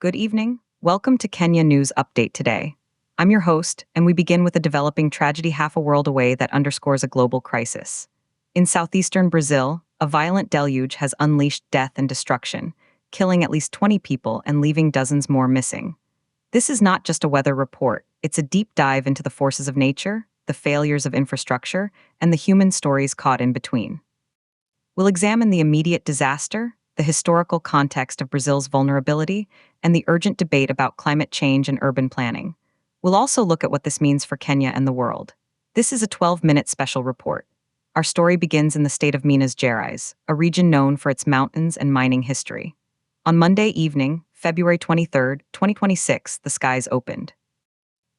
Good evening. Welcome to Kenya News Update today. I'm your host, and we begin with a developing tragedy half a world away that underscores a global crisis. In southeastern Brazil, a violent deluge has unleashed death and destruction, killing at least 20 people and leaving dozens more missing. This is not just a weather report, it's a deep dive into the forces of nature, the failures of infrastructure, and the human stories caught in between. We'll examine the immediate disaster, the historical context of Brazil's vulnerability, and the urgent debate about climate change and urban planning. We'll also look at what this means for Kenya and the world. This is a 12-minute special report. Our story begins in the state of Minas Gerais, a region known for its mountains and mining history. On Monday evening, February 23, 2026, the skies opened.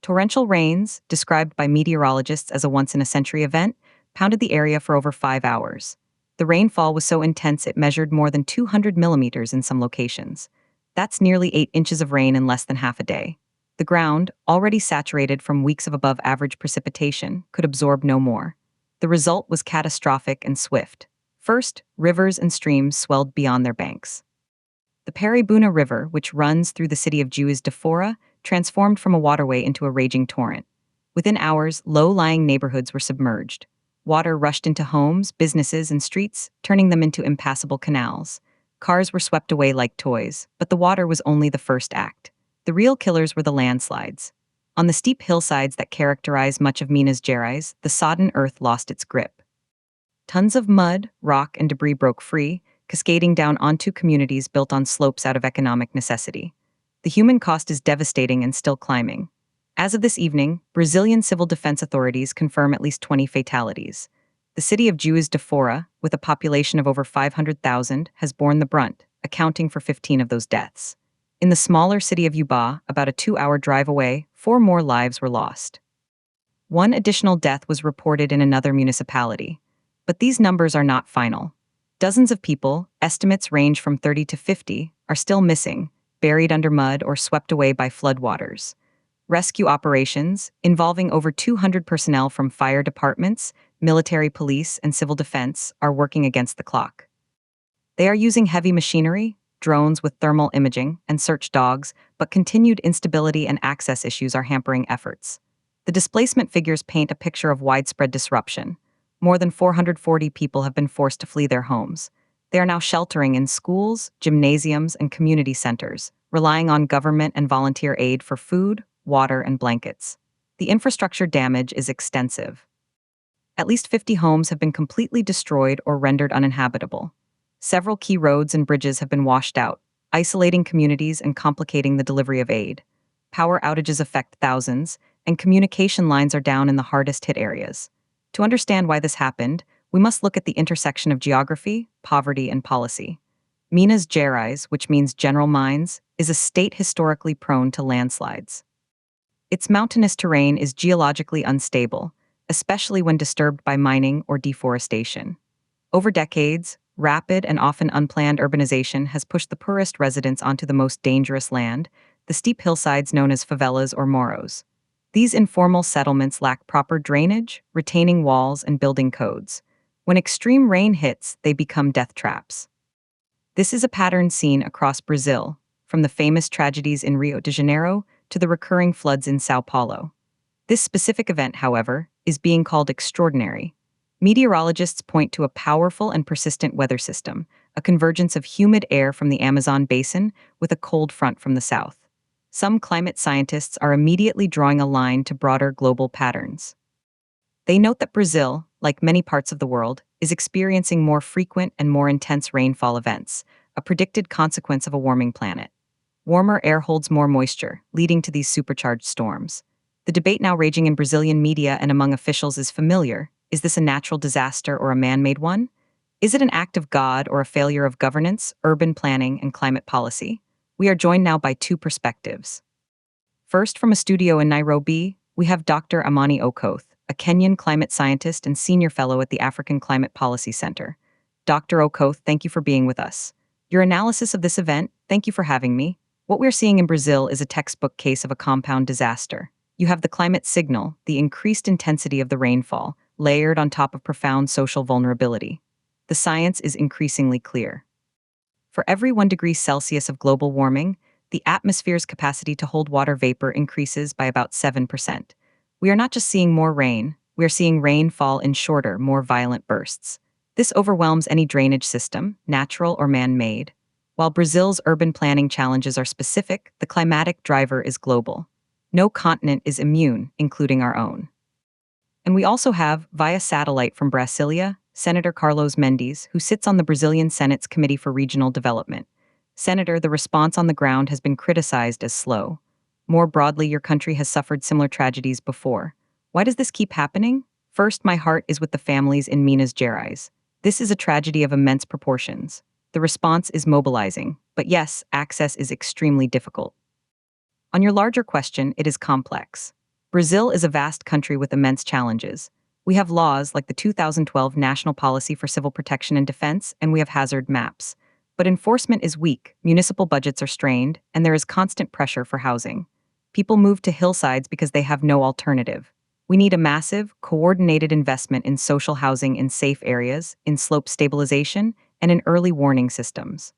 Torrential rains, described by meteorologists as a once-in-a-century event, pounded the area for over 5 hours. The rainfall was so intense it measured more than 200 millimeters in some locations. That's nearly 8 inches of rain in less than half a day. The ground, already saturated from weeks of above-average precipitation, could absorb no more. The result was catastrophic and swift. First, rivers and streams swelled beyond their banks. The Paribuna River, which runs through the city of Juiz de Fora, transformed from a waterway into a raging torrent. Within hours, low-lying neighborhoods were submerged. Water rushed into homes, businesses, and streets, turning them into impassable canals. Cars were swept away like toys, but the water was only the first act. The real killers were the landslides. On the steep hillsides that characterize much of Minas Gerais, the sodden earth lost its grip. Tons of mud, rock, and debris broke free, cascading down onto communities built on slopes out of economic necessity. The human cost is devastating and still climbing. As of this evening, Brazilian civil defense authorities confirm at least 20 fatalities. The city of Juiz de Fora, with a population of over 500,000, has borne the brunt, accounting for 15 of those deaths. In the smaller city of Uba, about a 2-hour drive away, 4 more lives were lost. One additional death was reported in another municipality. But these numbers are not final. Dozens of people, estimates range from 30 to 50, are still missing, buried under mud or swept away by floodwaters. Rescue operations, involving over 200 personnel from fire departments, military police, and civil defense, are working against the clock. They are using heavy machinery, drones with thermal imaging, and search dogs, but continued instability and access issues are hampering efforts. The displacement figures paint a picture of widespread disruption. More than 440 people have been forced to flee their homes. They are now sheltering in schools, gymnasiums, and community centers, relying on government and volunteer aid for food, water, and blankets. The infrastructure damage is extensive. At least 50 homes have been completely destroyed or rendered uninhabitable. Several key roads and bridges have been washed out, isolating communities and complicating the delivery of aid. Power outages affect thousands, and communication lines are down in the hardest-hit areas. To understand why this happened, we must look at the intersection of geography, poverty, and policy. Minas Gerais, which means general mines, is a state historically prone to landslides. Its mountainous terrain is geologically unstable, especially when disturbed by mining or deforestation. Over decades, rapid and often unplanned urbanization has pushed the poorest residents onto the most dangerous land, the steep hillsides known as favelas or morros. These informal settlements lack proper drainage, retaining walls, and building codes. When extreme rain hits, they become death traps. This is a pattern seen across Brazil, from the famous tragedies in Rio de Janeiro to the recurring floods in São Paulo. This specific event, however, is being called extraordinary. Meteorologists point to a powerful and persistent weather system, a convergence of humid air from the Amazon basin with a cold front from the south. Some climate scientists are immediately drawing a line to broader global patterns. They note that Brazil, like many parts of the world, is experiencing more frequent and more intense rainfall events, a predicted consequence of a warming planet. Warmer air holds more moisture, leading to these supercharged storms. The debate now raging in Brazilian media and among officials is familiar. Is this a natural disaster or a man-made one? Is it an act of God or a failure of governance, urban planning, and climate policy? We are joined now by 2 perspectives. First, from a studio in Nairobi, we have Dr. Amani Okoth, a Kenyan climate scientist and senior fellow at the African Climate Policy Center. Dr. Okoth, thank you for being with us. Your analysis of this event, thank you for having me. What we're seeing in Brazil is a textbook case of a compound disaster. You have the climate signal, the increased intensity of the rainfall, layered on top of profound social vulnerability. The science is increasingly clear. For every 1 degree Celsius of global warming, the atmosphere's capacity to hold water vapor increases by about 7%. We are not just seeing more rain, we are seeing rain fall in shorter, more violent bursts. This overwhelms any drainage system, natural or man-made. While Brazil's urban planning challenges are specific, the climatic driver is global. No continent is immune, including our own. And we also have, via satellite from Brasilia, Senator Carlos Mendes, who sits on the Brazilian Senate's Committee for Regional Development. Senator, the response on the ground has been criticized as slow. More broadly, your country has suffered similar tragedies before. Why does this keep happening? First, my heart is with the families in Minas Gerais. This is a tragedy of immense proportions. The response is mobilizing, but yes, access is extremely difficult. On your larger question, it is complex. Brazil is a vast country with immense challenges. We have laws like the 2012 National Policy for Civil Protection and Defense, and we have hazard maps. But enforcement is weak, municipal budgets are strained, and there is constant pressure for housing. People move to hillsides because they have no alternative. We need a massive, coordinated investment in social housing in safe areas, in slope stabilization, and in early warning systems.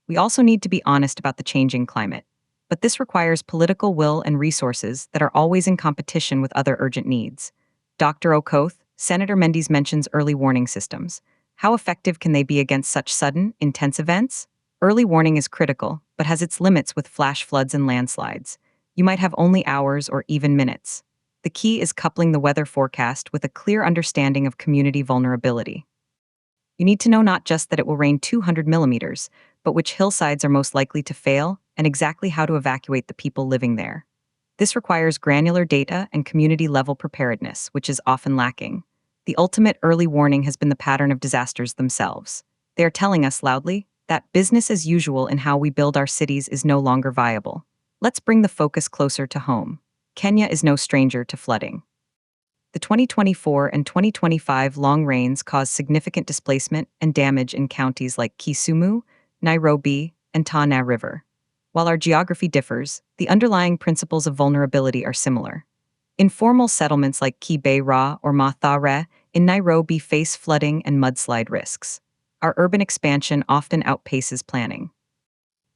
We also need to be honest about the changing climate. But this requires political will and resources that are always in competition with other urgent needs. Dr. Okoth, Senator Mendes mentions early warning systems. How effective can they be against such sudden, intense events? Early warning is critical, but has its limits with flash floods and landslides. You might have only hours or even minutes. The key is coupling the weather forecast with a clear understanding of community vulnerability. You need to know not just that it will rain 200 millimeters, but which hillsides are most likely to fail and exactly how to evacuate the people living there. This requires granular data and community-level preparedness, which is often lacking. The ultimate early warning has been the pattern of disasters themselves. They are telling us loudly that business as usual in how we build our cities is no longer viable. Let's bring the focus closer to home. Kenya is no stranger to flooding. The 2024 and 2025 long rains caused significant displacement and damage in counties like Kisumu, Nairobi, and Tana River. While our geography differs, the underlying principles of vulnerability are similar. Informal settlements like Kibera or Mathare in Nairobi face flooding and mudslide risks. Our urban expansion often outpaces planning.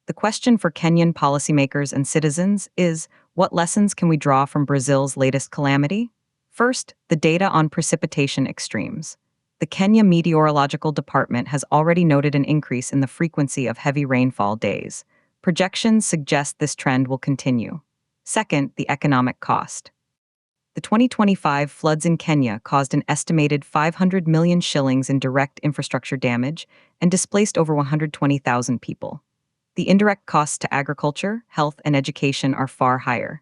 The question for Kenyan policymakers and citizens is, what lessons can we draw from Brazil's latest calamity? First, the data on precipitation extremes. The Kenya Meteorological Department has already noted an increase in the frequency of heavy rainfall days. Projections suggest this trend will continue. Second, the economic cost. The 2025 floods in Kenya caused an estimated 500 million shillings in direct infrastructure damage and displaced over 120,000 people. The indirect costs to agriculture, health, and education are far higher.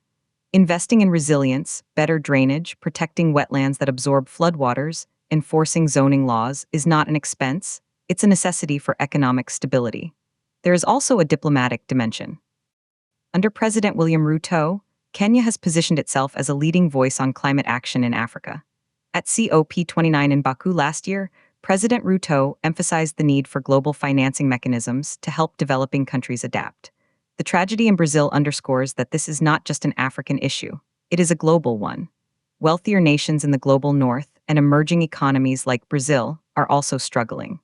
Investing in resilience, better drainage, protecting wetlands that absorb floodwaters, enforcing zoning laws is not an expense, it's a necessity for economic stability. There is also a diplomatic dimension. Under President William Ruto, Kenya has positioned itself as a leading voice on climate action in Africa. At COP29 in Baku last year, President Ruto emphasized the need for global financing mechanisms to help developing countries adapt. The tragedy in Brazil underscores that this is not just an African issue, it is a global one. Wealthier nations in the global north and emerging economies like Brazil are also struggling.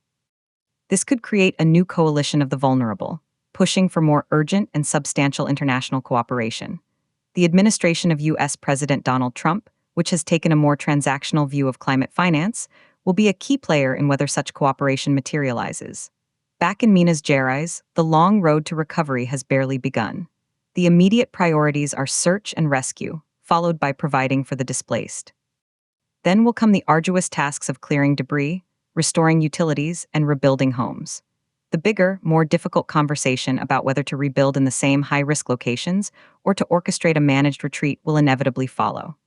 This could create a new coalition of the vulnerable, pushing for more urgent and substantial international cooperation. The administration of U.S. President Donald Trump, which has taken a more transactional view of climate finance, will be a key player in whether such cooperation materializes. Back in Minas Gerais, the long road to recovery has barely begun. The immediate priorities are search and rescue, followed by providing for the displaced. Then will come the arduous tasks of clearing debris, restoring utilities, and rebuilding homes. The bigger, more difficult conversation about whether to rebuild in the same high-risk locations or to orchestrate a managed retreat will inevitably follow.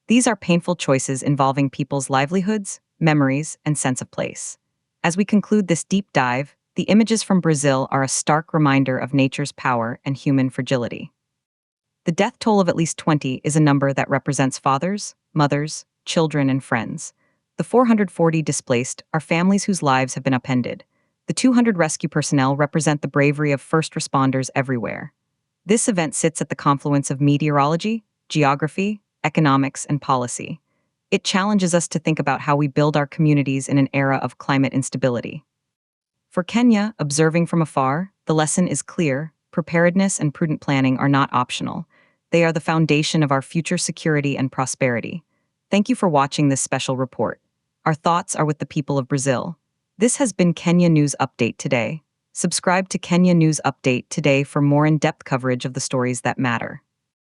These are painful choices involving people's livelihoods, memories, and sense of place. As we conclude this deep dive, the images from Brazil are a stark reminder of nature's power and human fragility. The death toll of at least 20 is a number that represents fathers, mothers, children, and friends. The 440 displaced are families whose lives have been upended. The 200 rescue personnel represent the bravery of first responders everywhere. This event sits at the confluence of meteorology, geography, economics, and policy. It challenges us to think about how we build our communities in an era of climate instability. For Kenya, observing from afar, the lesson is clear: preparedness and prudent planning are not optional. They are the foundation of our future security and prosperity. Thank you for watching this special report. Our thoughts are with the people of Brazil. This has been Kenya News Update today. Subscribe to Kenya News Update today for more in-depth coverage of the stories that matter.